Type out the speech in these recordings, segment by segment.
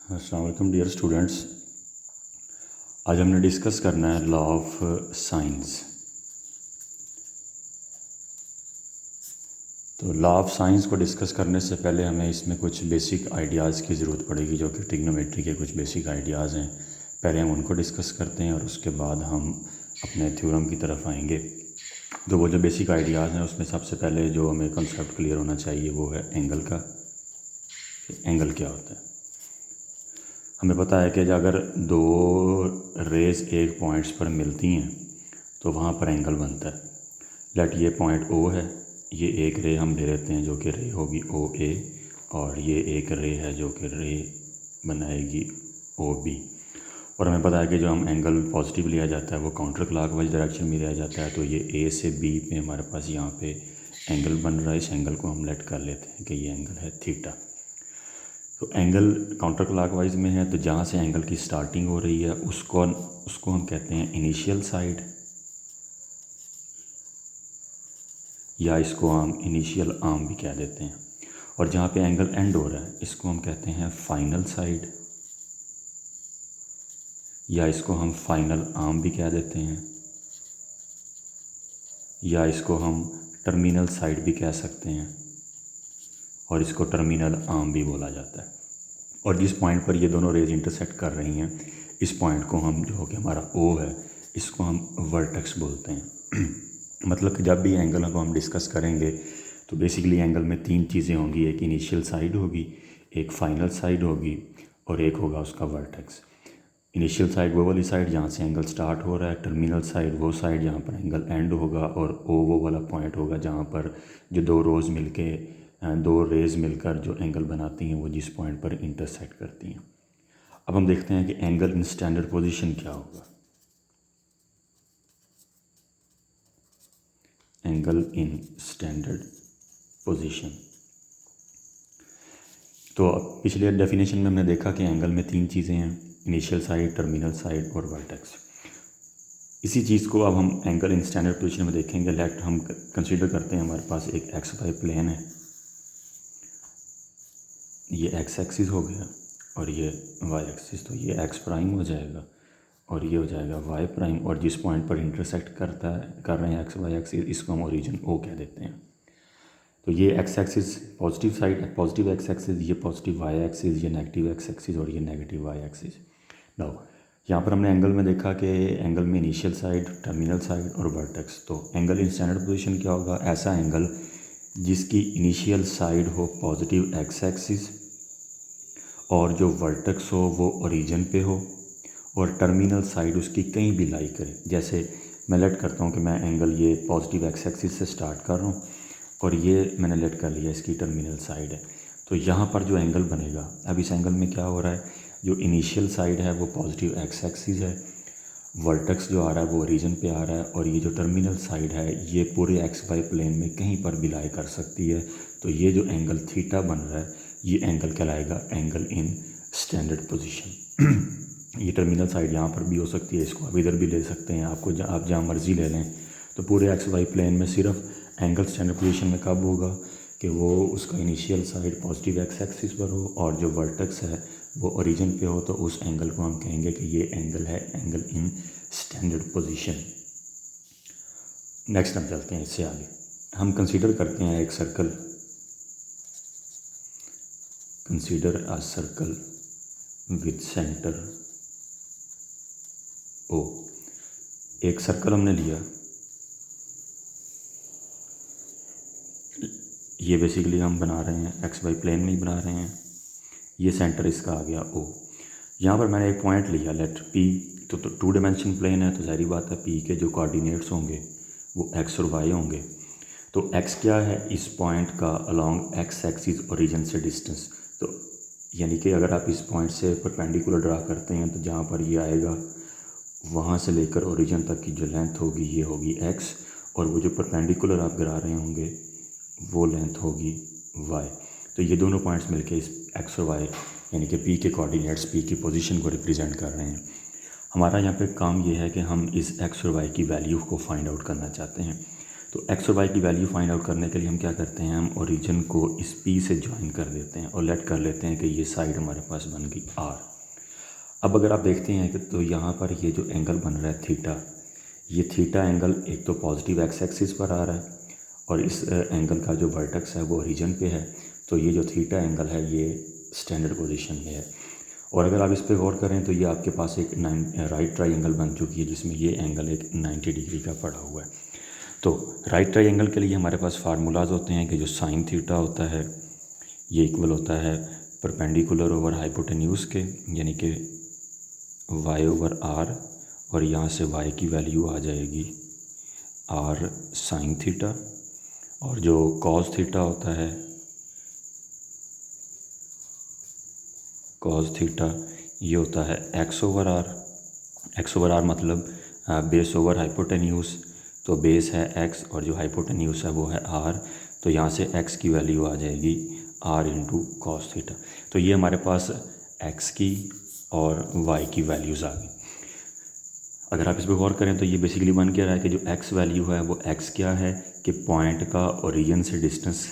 अस्सलाम वालेकुम dear students. आज हमने डिस्कस करना है लॉ ऑफ साइंस। तो लॉ ऑफ साइंस को डिस्कस करने से पहले हमें इसमें कुछ बेसिक आइडियाज़ की ज़रूरत पड़ेगी, जो कि ट्रिग्नोमेट्री के कुछ बेसिक आइडियाज़ हैं। पहले हम उनको डिस्कस करते हैं और उसके बाद हम अपने थ्योरम की तरफ आएंगे। तो वो जो बेसिक आइडियाज़ हैं उसमें सबसे पहले जो हमें कॉन्सेप्ट क्लियर होना चाहिए वो है एंगल का। एंगल क्या होता है? हमें पता है कि अगर दो रेज़ एक पॉइंट्स पर मिलती हैं तो वहाँ पर एंगल बनता है। लेट ये पॉइंट ओ है, ये एक रे हम ले लेते हैं जो कि रे होगी ओ ए, और ये एक रे है जो कि रे बनाएगी ओ बी। और हमें पता है कि जो हम एंगल पॉजिटिव लिया जाता है वो काउंटर क्लॉकवाइज डायरेक्शन में लिया जाता है। तो ये ए से बी पे हमारे पास यहाँ पे एंगल बन रहा है। इस एंगल को हम लेट कर लेते हैं कि ये एंगल है थीटा। तो एंगल काउंटर क्लॉकवाइज में है, तो जहाँ से एंगल की स्टार्टिंग हो रही है उसको हम कहते हैं इनिशियल साइड, या इसको हम इनिशियल आर्म भी कह देते हैं। और जहाँ पे एंगल एंड हो रहा है इसको हम कहते हैं फाइनल साइड, या इसको हम फाइनल आर्म भी कह देते हैं, या इसको हम टर्मिनल साइड भी कह सकते हैं, और इसको टर्मिनल आर्म भी बोला जाता है। और जिस पॉइंट पर ये दोनों रेज इंटरसेक्ट कर रही हैं, इस पॉइंट को हम जो कि हमारा ओ है, इसको हम वर्टेक्स बोलते हैं। मतलब कि जब भी एंगल को हम डिस्कस करेंगे तो बेसिकली एंगल में तीन चीज़ें होंगी। एक इनिशियल साइड होगी, एक फाइनल साइड होगी, और एक होगा उसका वर्टेक्स। इनिशियल साइड वो वाली साइड जहाँ से एंगल स्टार्ट हो रहा है, टर्मिनल साइड वो साइड जहाँ पर एंगल एंड होगा, और ओ वो वाला पॉइंट होगा जहाँ पर जो दो रेज़ मिलकर जो एंगल बनाती हैं वो जिस पॉइंट पर इंटरसेक्ट करती हैं। अब हम देखते हैं कि एंगल इन स्टैंडर्ड पोजीशन क्या होगा। एंगल इन स्टैंडर्ड पोजीशन, तो पिछले डेफिनेशन में हमने देखा कि एंगल में तीन चीज़ें हैं, इनिशियल साइड, टर्मिनल साइड और वर्टेक्स। इसी चीज़ को अब हम एंगल इन स्टैंडर्ड पोजीशन में देखेंगे। लेट हम कंसीडर करते हैं हमारे पास एक एक्स वाई प्लेन है, ये एक्स एक्सिस हो गया और ये वाई एक्सिस, तो ये एक्स प्राइम हो जाएगा और ये हो जाएगा वाई प्राइम। और जिस पॉइंट पर इंटरसेक्ट कर रहे हैं एक्स वाई एक्सिस, इसको हम ओरिजिन ओ कह देते हैं। तो ये x axis positive side, positive x axis, ये पॉजिटिव वाई एक्सिस, ये नेगेटिव एक्स एक्सिस और ये नेगेटिव वाई एक्सिस। नाउ यहाँ पर हमने एंगल में देखा कि एंगल में इनिशियल साइड, टर्मिनल साइड और वर्टेक्स। तो एंगल इन स्टैंडर्ड पोजीशन क्या होगा? ऐसा एंगल जिसकी इनिशियल साइड हो पॉजिटिव एक्स एक्सिस और जो वर्टेक्स हो वो ओरिजिन पे हो, और टर्मिनल साइड उसकी कहीं भी लाई करे। जैसे मैं लेट करता हूँ कि मैं एंगल ये पॉजिटिव एक्स एक्सिस से स्टार्ट कर रहा हूँ और ये मैंने लेट कर लिया इसकी टर्मिनल साइड है। तो यहाँ पर जो एंगल बनेगा, अब इस एंगल में क्या हो रहा है, जो इनिशियल साइड है वो पॉजिटिव एक्स एक्सिस है, वर्टेक्स जो आ रहा है वो ओरिजिन पे आ रहा है, और ये जो टर्मिनल साइड है ये पूरे एक्स वाई प्लेन में कहीं पर भी लाई कर सकती है। तो ये जो एंगल थीटा बन रहा है ये एंगल कहलाएगा एंगल इन स्टैंडर्ड पोजीशन। ये टर्मिनल साइड यहाँ पर भी हो सकती है, इसको आप इधर भी ले सकते हैं, आप जहाँ मर्ज़ी ले लें। तो पूरे एक्स वाई प्लेन में सिर्फ एंगल स्टैंडर्ड पोजीशन में कब होगा कि वो उसका initial side positive x axis पर हो और जो वर्टेक्स है वो ओरिजिन पे हो। तो उस एंगल को हम कहेंगे कि ये एंगल है angle in standard position. Next हम चलते हैं इससे आगे। हम कंसीडर करते हैं एक circle, consider a circle with centre O. एक सर्कल हमने लिया, ये बेसिकली हम बना रहे हैं एक्स वाई प्लेन में ही बना रहे हैं। ये सेंटर इसका आ गया ओ। यहाँ पर मैंने एक पॉइंट लिया लेट पी। तो टू डायमेंशन प्लेन है तो जाहिर बात है पी के जो कोऑर्डिनेट्स होंगे वो एक्स और वाई होंगे। तो एक्स क्या है, इस पॉइंट का अलोंग एक्स एक्सिस ओरिजिन से डिस्टेंस। तो यानी कि अगर आप इस पॉइंट से परपेंडिकुलर ड्रा करते हैं तो जहाँ पर ये आएगा वहाँ से लेकर ओरिजिन तक की जो लेंथ होगी ये होगी एक्स, और वो जो परपेंडिकुलर आप गिरा रहे होंगे वो लेंथ होगी वाई। तो ये दोनों पॉइंट्स मिलके इस एक्स और वाई यानी कि पी के कोऑर्डिनेट्स, पी की पोजीशन को रिप्रेजेंट कर रहे हैं। हमारा यहाँ पे काम ये है कि हम इस एक्स और वाई की वैल्यू को फाइंड आउट करना चाहते हैं। तो एक्स और वाई की वैल्यू फाइंड आउट करने के लिए हम क्या करते हैं, हम ओरिजिन को इस पी से ज्वाइन कर देते हैं और लेट कर लेते हैं कि ये साइड हमारे पास बन गई आर। अब अगर आप देखते हैं कि तो यहाँ पर ये जो एंगल बन रहा है थीटा, ये थीटा एंगल एक तो पॉजिटिव एक्स एक्सिस पर आ रहा है और इस एंगल का जो वर्टेक्स है वो ओरिजिन पे है, तो ये जो थीटा एंगल है ये स्टैंडर्ड पोजीशन में है। और अगर आप इस पर गौर करें तो ये आपके पास एक राइट ट्राइंगल बन चुकी है जिसमें ये एंगल एक 90 डिग्री का पड़ा हुआ है। तो राइट ट्राइंगल के लिए हमारे पास फार्मूलाज होते हैं कि जो साइन थीटा होता है ये इक्वल होता है परपेंडिकुलर ओवर हाइपोटेन्यूज के, यानी कि वाई ओवर आर, और यहाँ से वाई की वैल्यू आ जाएगी आर साइन थीटा, और जो कॉस थीटा होता है कॉस थीटा ये होता है X over R. X over R मतलब बेस ओवर हाइपोटेन्यूज, तो बेस है एक्स और जो हाइपोटेन्यूज है वो है आर, तो यहाँ से एक्स की वैल्यू आ जाएगी आर इंटू कॉस थीटा। तो ये हमारे पास एक्स की और वाई की वैल्यूज़ आ गई। अगर आप इस पर गौर करें तो ये बेसिकली बन क्या रहा है कि जो एक्स वैल्यू है वो एक्स क्या है कि पॉइंट का ओरिजिन से distance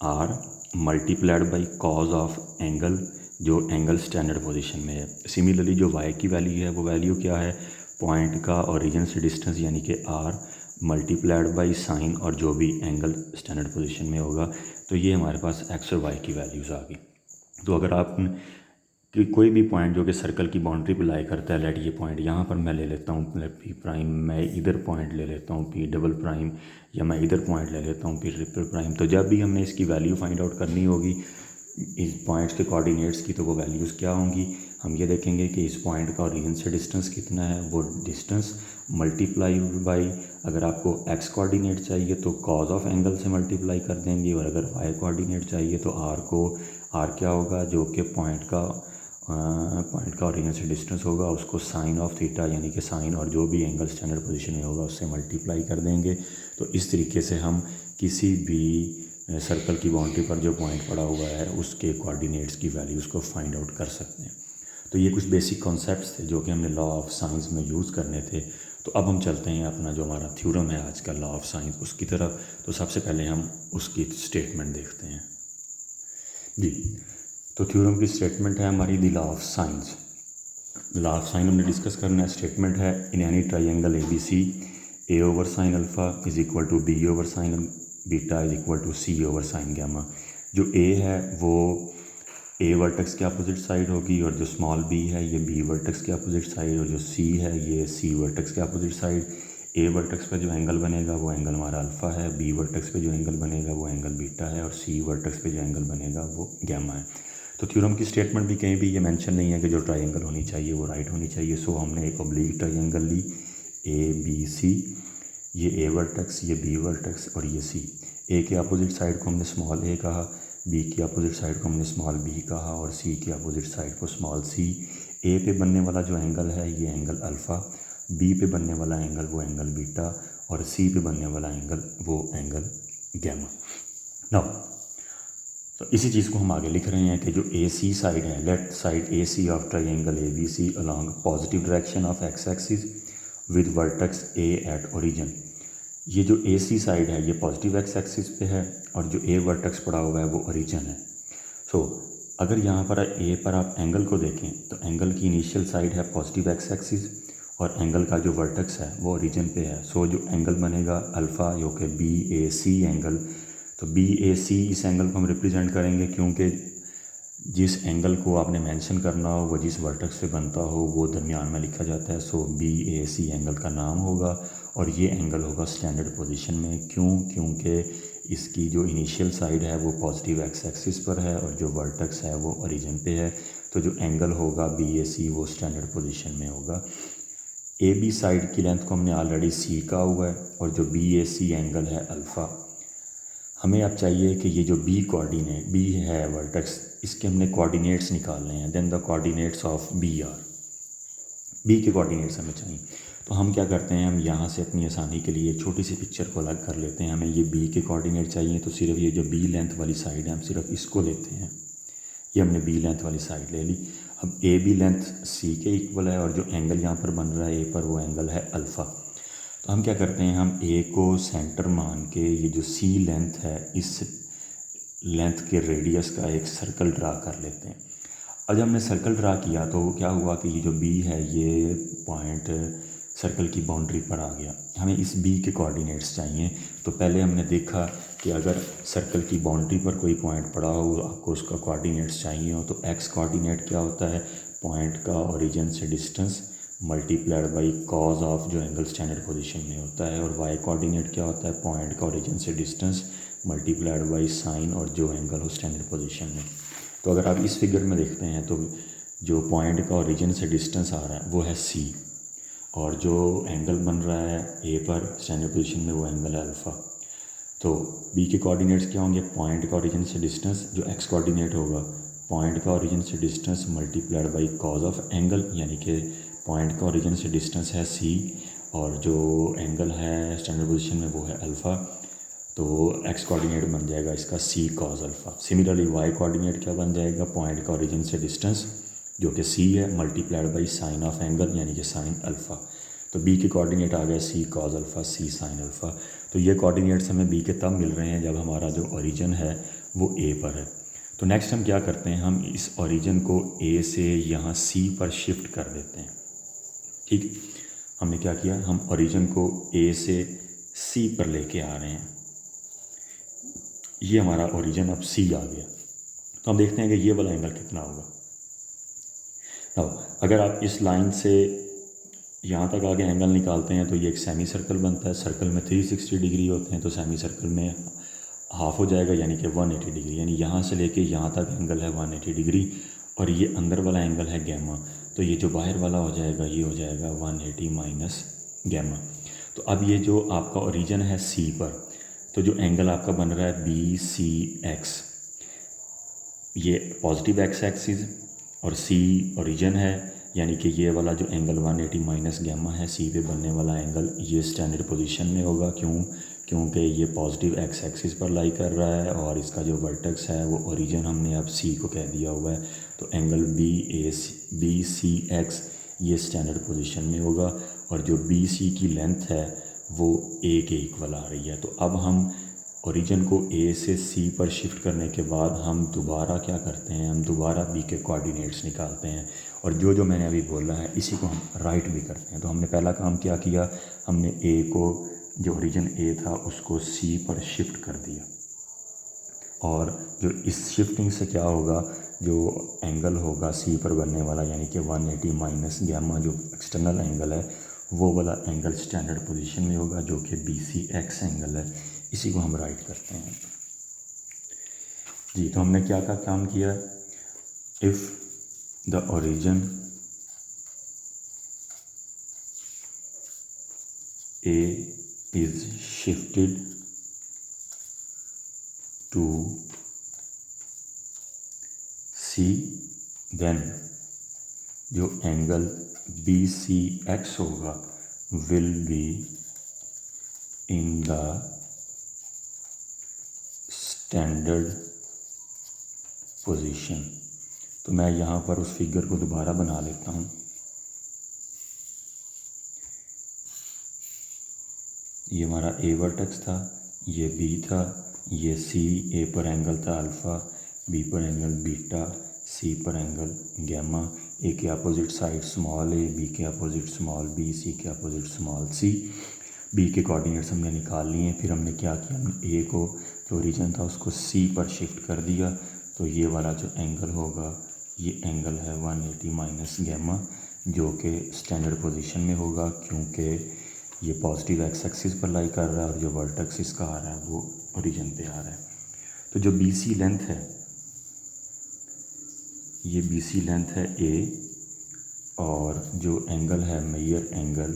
R multiplied by cos of angle जो एंगल स्टैंडर्ड पोजीशन में है। सिमिलरली जो वाई की वैल्यू है वो वैल्यू क्या है, पॉइंट का ओरिजिन से डिस्टेंस यानी कि आर मल्टीप्लाइड बाई साइन और जो भी एंगल स्टैंडर्ड पोजीशन में होगा। तो ये हमारे पास एक्स और वाई की वैल्यूज़ आ गई। तो अगर आप कि कोई भी पॉइंट जो कि सर्कल की बाउंड्री पे लाई करता है, लेट ये पॉइंट यहाँ पर मैं ले लेता हूँ पी प्राइम, मैं इधर पॉइंट ले लेता हूँ पी डबल प्राइम, या मैं इधर पॉइंट ले लेता हूँ पी ट्रिपल प्राइम। तो जब भी हमने इसकी वैल्यू फाइंड आउट करनी होगी इस पॉइंट्स के कोऑर्डिनेट्स की, तो वो वैल्यूज़ क्या होंगी, हम ये देखेंगे कि इस पॉइंट का ओरिजिन से डिस्टेंस कितना है, वो डिस्टेंस मल्टीप्लाई बाई, अगर आपको एक्स कोऑर्डिनेट चाहिए तो कॉज ऑफ एंगल से मल्टीप्लाई कर देंगे, और अगर वाई कोऑर्डिनेट चाहिए तो आर क्या होगा, जो कि पॉइंट का ओरिजिन से डिस्टेंस होगा उसको साइन ऑफ थीटा यानी कि साइन और जो भी एंगल स्टैंडर्ड पोजीशन में होगा उससे मल्टीप्लाई कर देंगे। तो इस तरीके से हम किसी भी सर्कल की बाउंड्री पर जो पॉइंट पड़ा हुआ है उसके कोऑर्डिनेट्स की वैल्यूज़ को फाइंड आउट कर सकते हैं। तो ये कुछ बेसिक कॉन्सेप्ट्स थे जो कि हमने लॉ ऑफ साइंस में यूज़ करने थे। तो अब हम चलते हैं अपना जो हमारा थ्योरम है आज का लॉ ऑफ साइंस उसकी तरफ। तो सबसे पहले हम उसकी स्टेटमेंट देखते हैं जी। तो थ्योरम की स्टेटमेंट है हमारी the law of science. Law of sine हमने डिस्कस करना है। स्टेटमेंट है in any triangle A B C A over sine alpha is equal to B over sine beta is equal to C over sine gamma. जो A है वो A vertex के opposite side होगी, और जो स्मॉल बी है ये B vertex के अपोजिट साइड, और जो सी है ये सी वर्टेक्स के अपोजिट साइड। ए वर्टेक्स पे जो एंगल बनेगा वो एंगल हमारा अल्फ़ा है, बी वर्टेक्स पे जो एंगल बनेगा वो एंगल बीटा है, और सी वर्टेक्स पे जो एंगल बनेगा वो गैमा है। तो थ्योरम की स्टेटमेंट भी कहीं भी ये मेंशन नहीं है कि जो ट्राइंगल होनी चाहिए वो राइट होनी चाहिए। सो हमने एक ऑब्लिक ट्राइंगल ली ए बी सी, ये ए वर्टेक्स, ये बी वर्टेक्स और ये सी। ए के अपोजिट साइड को हमने स्मॉल ए कहा, बी के अपोजिट साइड को हमने स्मॉल बी कहा, और सी के अपोजिट साइड को स्मॉल सी। ए पे बनने वाला जो एंगल है ये एंगल अल्फ़ा, बी पे बनने वाला एंगल वो एंगल बीटा, और सी पे बनने वाला एंगल वो एंगल गैमा। नाउ तो इसी चीज़ को हम आगे लिख रहे हैं कि जो ए सी साइड है, left side A C of triangle A B C along positive direction of X axis with vertex A at origin. ये जो ए सी साइड है ये पॉजिटिव एक्स एक्सिस पे है, और जो ए वर्टेक्स पड़ा हुआ है वो ओरिजिन है। सो अगर यहाँ पर ए पर आप एंगल को देखें तो एंगल की इनिशियल साइड है पॉजिटिव एक्स एक्सिस, और एंगल का जो वर्टेक्स है वो ओरिजिन पे है। सो जो एंगल बनेगा अल्फ़ा जो कि बी ए सी एंगल, तो बी ए सी इस एंगल को हम रिप्रेजेंट करेंगे क्योंकि जिस एंगल को आपने मेंशन करना हो वो जिस वर्टेक्स से बनता हो वो दरमियान में लिखा जाता है। सो बी ए सी एंगल का नाम होगा, और ये एंगल होगा स्टैंडर्ड पोजीशन में। क्योंकि इसकी जो इनिशियल साइड है वो पॉजिटिव एक्स एक्सिस पर है और जो वर्टेक्स है वो ओरिजिन पे है। तो जो एंगल होगा बी ए सी वो स्टैंडर्ड पोजीशन में होगा। ए बी साइड की लेंथ को हमने ऑलरेडी सी का हुआ है, और जो बी ए सी एंगल है अल्फ़ा। हमें अब चाहिए कि ये जो बी कोऑर्डिनेट बी है वर्टेक्स, इसके हमने कोऑर्डिनेट्स निकालने हैं। Then the coordinates of B are, B के कोऑर्डिनेट्स हमें चाहिए। तो हम क्या करते हैं, हम यहाँ से अपनी आसानी के लिए छोटी सी पिक्चर को अलग कर लेते हैं। हमें ये बी के कोऑर्डिनेट चाहिए, तो सिर्फ ये जो बी लेंथ वाली साइड है हम सिर्फ इसको लेते हैं। ये हमने बी लेंथ वाली साइड ले ली। अब ए बी लेंथ सी के इक्वल है, और जो एंगल यहाँ पर बन रहा है ए पर वो एंगल है अल्फ़ा। तो हम क्या करते हैं, हम ए को सेंटर मान के ये जो सी लेंथ है इस लेंथ के रेडियस का एक सर्कल ड्रा कर लेते हैं। अब जब हमने सर्कल ड्रा किया तो क्या हुआ कि ये जो बी है ये पॉइंट सर्कल की बाउंड्री पर आ गया। हमें इस बी के कोऑर्डिनेट्स चाहिए। तो पहले हमने देखा कि अगर सर्कल की बाउंड्री पर कोई पॉइंट पड़ा हो, आपको उसका कोऑर्डिनेट्स चाहिए हो, तो एक्स कोऑर्डिनेट क्या होता है, पॉइंट का ओरिजिन से distance multiplied by cos of जो एंगल स्टैंडर्ड पोजीशन में होता है। और वाई कोऑर्डिनेट क्या होता है, पॉइंट का ओरिजिन से डिस्टेंस मल्टीप्लाइड बाई साइन और जो एंगल हो स्टैंडर्ड पोजीशन में। तो अगर आप इस फिगर में देखते हैं तो जो पॉइंट का ओरिजिन से डिस्टेंस आ रहा है वो है सी, और जो एंगल बन रहा है ए पर स्टैंडर्ड पोजीशन में वो एंगल है अल्फ़ा। तो बी के कोऑर्डिनेट्स क्या होंगे, पॉइंट का ओरिजिन से डिस्टेंस जो एक्स कोऑर्डिनेट होगा, पॉइंट का ओरिजिन से distance multiplied by cos of angle, यानी कि पॉइंट का ओरिजिन से डिस्टेंस है सी और जो एंगल है स्टैंडर्ड पोजीशन में वो है अल्फ़ा। तो एक्स कोऑर्डिनेट बन जाएगा इसका C cos alpha. Similarly Y coordinate क्या बन जाएगा, पॉइंट का ओरिजिन से डिस्टेंस जो कि सी है multiplied by sine of angle यानी कि साइन अल्फ़ा। तो बी के कोऑर्डिनेट आ गया सी कॉज अल्फ़ा सी साइन अल्फ़ा। तो ये कोऑर्डिनेट्स हमें बी के तब मिल रहे हैं जब हमारा जो ओरिजिन है वो ए पर है। तो नेक्स्ट हम क्या करते हैं, हम इस ओरिजिन को ए से यहाँ सी पर शिफ्ट कर देते हैं। ठीक, हमने क्या किया, हम ओरिजिन को ए से सी पर लेके आ रहे हैं। ये हमारा ओरिजिन अब सी आ गया। तो हम देखते हैं कि ये वाला एंगल कितना होगा। अब अगर आप इस लाइन से यहाँ तक आगे एंगल निकालते हैं तो ये एक सेमी सर्कल बनता है। सर्कल में 360 डिग्री होते हैं, तो सेमी सर्कल में हाफ हो जाएगा यानी कि 180 डिग्री, यानी यहाँ से लेके यहाँ तक एंगल है 180 डिग्री, और ये अंदर वाला एंगल है गैमा। तो ये जो बाहर वाला हो जाएगा ये हो जाएगा 180 माइनस गैमा। तो अब ये जो आपका ओरिजिन है सी पर, तो जो एंगल आपका बन रहा है बी सी एक्स, ये पॉजिटिव एक्स एक्सिस और सी ओरिजिन है, यानी कि ये वाला जो एंगल 180 माइनस गैमा है सी पे बनने वाला एंगल ये स्टैंडर्ड पोजीशन में होगा। क्योंकि ये पॉजिटिव एक्स एक्सिस पर लाई कर रहा है और इसका जो वर्टेक्स है वो ओरिजिन हमने अब सी को कह दिया हुआ है। तो एंगल बी सी एक्स ये स्टैंडर्ड पोजीशन में होगा, और जो बी सी की लेंथ है वो ए के इक्वल आ रही है। तो अब हम ओरिजिन को ए से सी पर शिफ्ट करने के बाद हम दोबारा क्या करते हैं, हम दोबारा बी के कोऑर्डिनेट्स निकालते हैं, और जो मैंने अभी बोला है इसी को हम राइट भी करते हैं। तो हमने पहला काम क्या किया, हमने ए को जो ओरिजिन ए था उसको सी पर शिफ्ट कर दिया, और जो इस शिफ्टिंग से क्या होगा, जो एंगल होगा सी पर बनने वाला यानी कि 180 माइनस गैमा जो एक्सटर्नल एंगल है वो वाला एंगल स्टैंडर्ड पोजीशन में होगा जो कि बी सी एक्स एंगल है। इसी को हम राइट करते हैं जी। तो हमने क्या काम किया, if the origin A is shifted to C, then जो एंगल बी सी एक्स होगा will be in the standard position. तो मैं यहाँ पर उस फिगर को दोबारा बना लेता हूँ। ये हमारा ए वर्टेक्स था, ये बी था, ये सी, ए पर एंगल था अल्फ़ा, बी पर एंगल बीटा, सी पर एंगल गैमा, ए के अपोजिट साइड स्मॉल ए, बी के अपोजिट स्मॉल बी, सी के अपोजिट स्मॉल सी। बी के कोऑर्डिनेट्स हमने निकाल लिए। फिर हमने क्या किया, हमने ए को जो ओरिजिन था उसको सी पर शिफ्ट कर दिया। तो ये वाला जो एंगल होगा ये एंगल है 180 माइनस गैमा जो कि स्टैंडर्ड पोजीशन में होगा, क्योंकि ये पॉजिटिव एक्स एक्सिस पर लाई कर रहा है और जो वर्टेक्स इसका आ रहा है वो ओरिजिन पे आ रहा है। तो जो बी सी लेंथ है, ये बी सी लेंथ है ए, और जो एंगल है major angle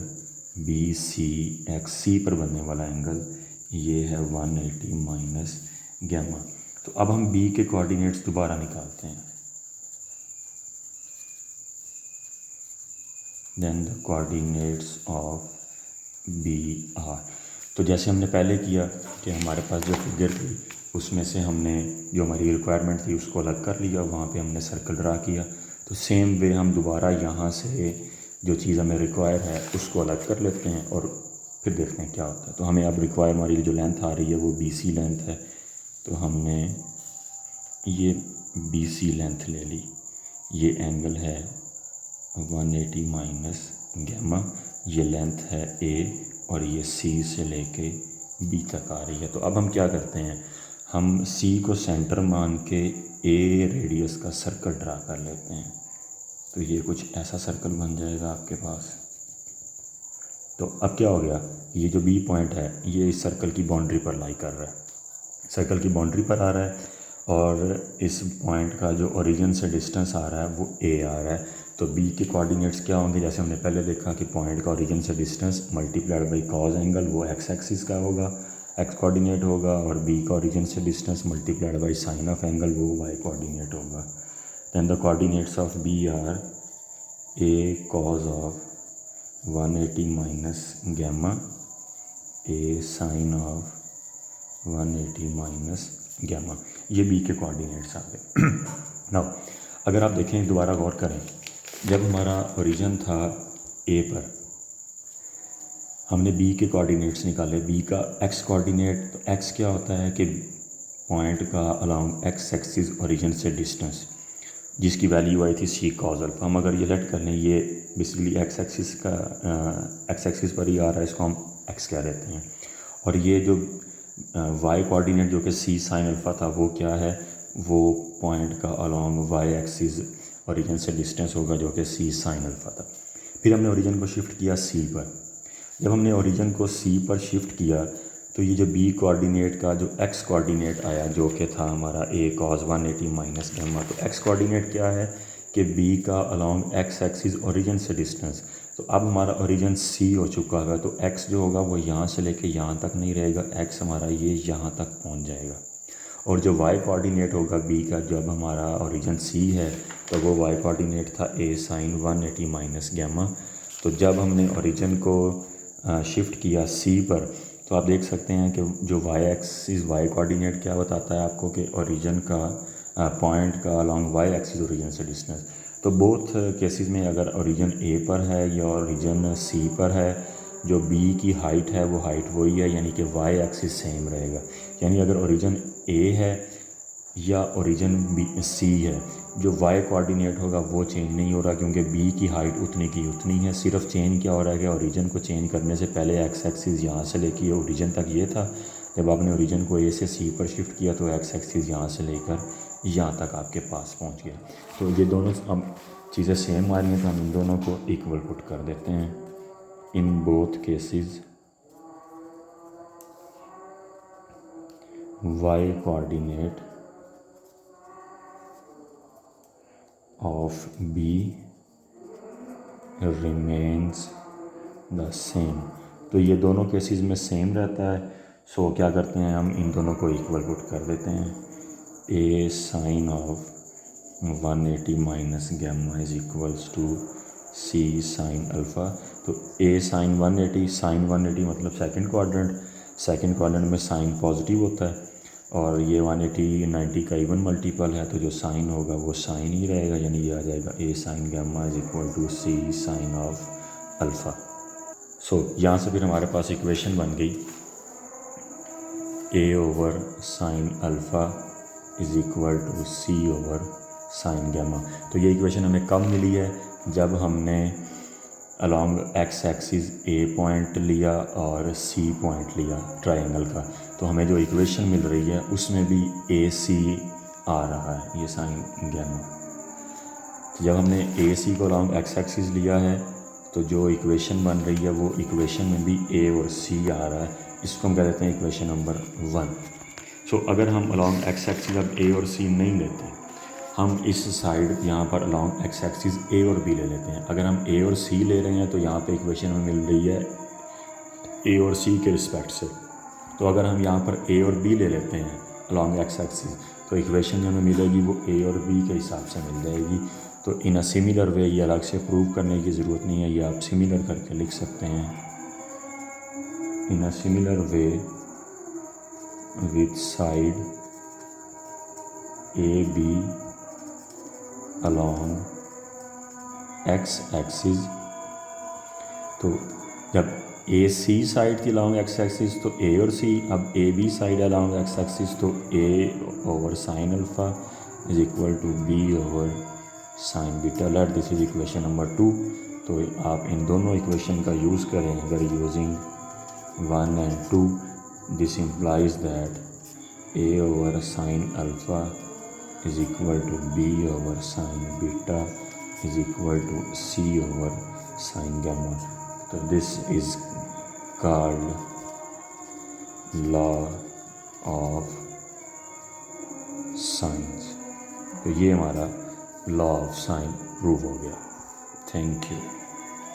B C X C पर बनने वाला एंगल ये है 180 माइनस गैमा। तो अब हम बी के कोऑर्डिनेट्स दोबारा निकालते हैं। Then the coordinates of B are. तो जैसे हमने पहले किया कि हमारे पास जो फिगर थी उसमें से हमने जो हमारी रिक्वायरमेंट थी उसको अलग कर लिया, वहाँ पे हमने सर्कल ड्रा किया। तो सेम वे हम दोबारा यहाँ से जो चीज़ हमें रिक्वायर है उसको अलग कर लेते हैं और फिर देखते हैं क्या होता है। तो हमें अब रिक्वायर हमारी जो लेंथ आ रही है वो BC लेंथ है, तो हमने ये BC लेंथ ले ली। ये एंगल है 180 माइनस गैमा, ये लेंथ है A और ये C से लेके B तक आ रही है। तो अब हम क्या करते हैं, हम C को सेंटर मान के A रेडियस का सर्कल ड्रा कर लेते हैं। तो ये कुछ ऐसा सर्कल बन जाएगा आपके पास। तो अब क्या हो गया, ये जो B पॉइंट है ये इस सर्कल की बाउंड्री पर लाई कर रहा है, सर्कल की बाउंड्री पर आ रहा है, और इस पॉइंट का जो ओरिजिन से डिस्टेंस आ रहा है वो A आ रहा है। तो B के कोऑर्डिनेट्स क्या होंगे, जैसे हमने पहले देखा कि पॉइंट का ओरिजिन से distance multiplied by cause angle, वो x एक्सिस का होगा, x कोऑर्डिनेट होगा, और B का ओरिजिन से distance multiplied by sine of angle, वो y कोऑर्डिनेट होगा। Then the coordinates of B are A cos of 180 minus gamma, A sine of 180 minus gamma, ये B के कोऑर्डिनेट्स आ गए। नाउ अगर आप देखें, दोबारा गौर करें, जब हमारा ओरिजिन था A पर, हमने B के कोऑर्डिनेट्स निकाले, B का x कोऑर्डिनेट, तो x क्या होता है कि पॉइंट का अलोंग x एक्सिस ओरिजिन से डिस्टेंस, जिसकी वैल्यू आई थी C cos अल्फा। हम अगर ये लेट कर लें, ये बेसिकली x एक्सिस का x एक्सिस पर ही आ रहा है, इसको हम x कह देते हैं। और ये जो y कोऑर्डिनेट जो कि C साइन अल्फ़ा था, वो क्या है, वो पॉइंट का अलोंग y एक्सिस ओरिजिन से डिस्टेंस होगा जो कि C साइन अल्फ़ा था। फिर हमने ओरिजिन को शिफ्ट किया C पर। जब हमने ओरिजिन को C पर शिफ्ट किया तो ये जो B कोऑर्डिनेट का जो x कोऑर्डिनेट आया जो कि था हमारा A cos 180 माइनस गैमा, तो x कोऑर्डिनेट क्या है कि B का अलोंग x एक्सिस ओरिजिन से डिस्टेंस। तो अब हमारा ओरिजिन C हो चुका होगा, तो x जो होगा वो यहाँ से लेके यहाँ तक नहीं रहेगा, x हमारा ये यहाँ तक पहुँच जाएगा। और जो y कोऑर्डिनेट होगा B का, जब हमारा ओरिजिन C है तो वो y कोऑर्डिनेट था A साइन 180 माइनस गैमा। तो जब हमने ओरिजिन को शिफ्ट किया C पर, तो आप देख सकते हैं कि जो y एक्सिस y कोऑर्डिनेट क्या बताता है आपको कि ओरिजिन का पॉइंट का अलोंग y एक्सिस ओरिजिन से डिस्टेंस। तो बोथ केसेस में अगर ओरिजिन A पर है या ओरिजिन C पर है, जो B की हाइट है वो हाइट वही है, यानी कि y एक्सिस सेम रहेगा। यानी अगर ओरिजिन A है या ओरिजिन C है, जो y कोऑर्डिनेट होगा वो चेंज नहीं हो रहा, क्योंकि B की हाइट उतनी की उतनी है। सिर्फ चेंज क्या हो रहा है कि ओरिजिन को चेंज करने से पहले x एक्सिस यहाँ से लेके ओरिजिन तक ये था, जब आपने ओरिजिन को A से C पर शिफ्ट किया तो x एक्सिस यहाँ से लेकर यहाँ तक आपके पास पहुँच गया। तो ये दोनों अब चीज़ें सेम आ रही हैं, तो हम इन दोनों को इक्वल पुट कर देते हैं। In both cases y coordinate of B remains the same. तो ये दोनों केसेस में सेम रहता है। सो क्या करते हैं, हम इन दोनों को इक्वल पुट कर देते हैं। A sine of 180 minus gamma is equals to C sine alpha. तो A साइन 180 मतलब सेकंड क्वाड्रेंट में साइन पॉजिटिव होता है, और ये 180 90 का इवन मल्टीपल है, तो जो साइन होगा वो साइन ही रहेगा, यानी ये आ जाएगा A sine gamma is equal to C sine of alpha. So यहाँ से फिर हमारे पास इक्वेशन बन गई A over sine alpha is equal to C over sine gamma. तो ये इक्वेशन हमें कब मिली है, जब हमने along x axis A point लिया और C पॉइंट लिया ट्रायंगल का। तो हमें जो इक्वेशन मिल रही है उसमें भी AC आ रहा है, ये साइन गैमा। तो जब हमने AC को अलॉन्ग x एक्सिस लिया है तो जो इक्वेशन बन रही है वो इक्वेशन में भी A और C आ रहा है, इसको हम कह देते हैं इक्वेशन नंबर 1। सो अगर हम अलॉन्ग x एक्सिस अब A और C नहीं लेते, हम इस साइड यहाँ पर अलॉन्ग x एक्सिस A और B ले लेते हैं। अगर हम A और C ले रहे हैं तो यहाँ पे इक्वेशन हमें मिल रही है A और C के रिस्पेक्ट से। तो अगर हम यहाँ पर A और B ले लेते हैं अलॉन्ग x एक्सिस, तो इक्वेशन जो हमें मिलेगी वो A और B के हिसाब से मिल जाएगी। तो इन अ सिमिलर वे, ये अलग से प्रूव करने की ज़रूरत नहीं है, ये आप सिमिलर करके लिख सकते हैं। In a similar way with side AB along x axis. तो जब ए सी साइड थी अलॉन्ग एक्स एक्सिस तो ए और सी, अब A B side along X axis तो A over sine alpha is equal to B over sine beta. Let this is equation number 2। तो आप इन दोनों इक्वेशन का use करें अगर using 1 and 2, this implies that A over sine alpha is equal to B over sine beta is equal to C over sine gamma. तो this is called law of sines. तो ये हमारा law of sine prove हो गया। Thank you.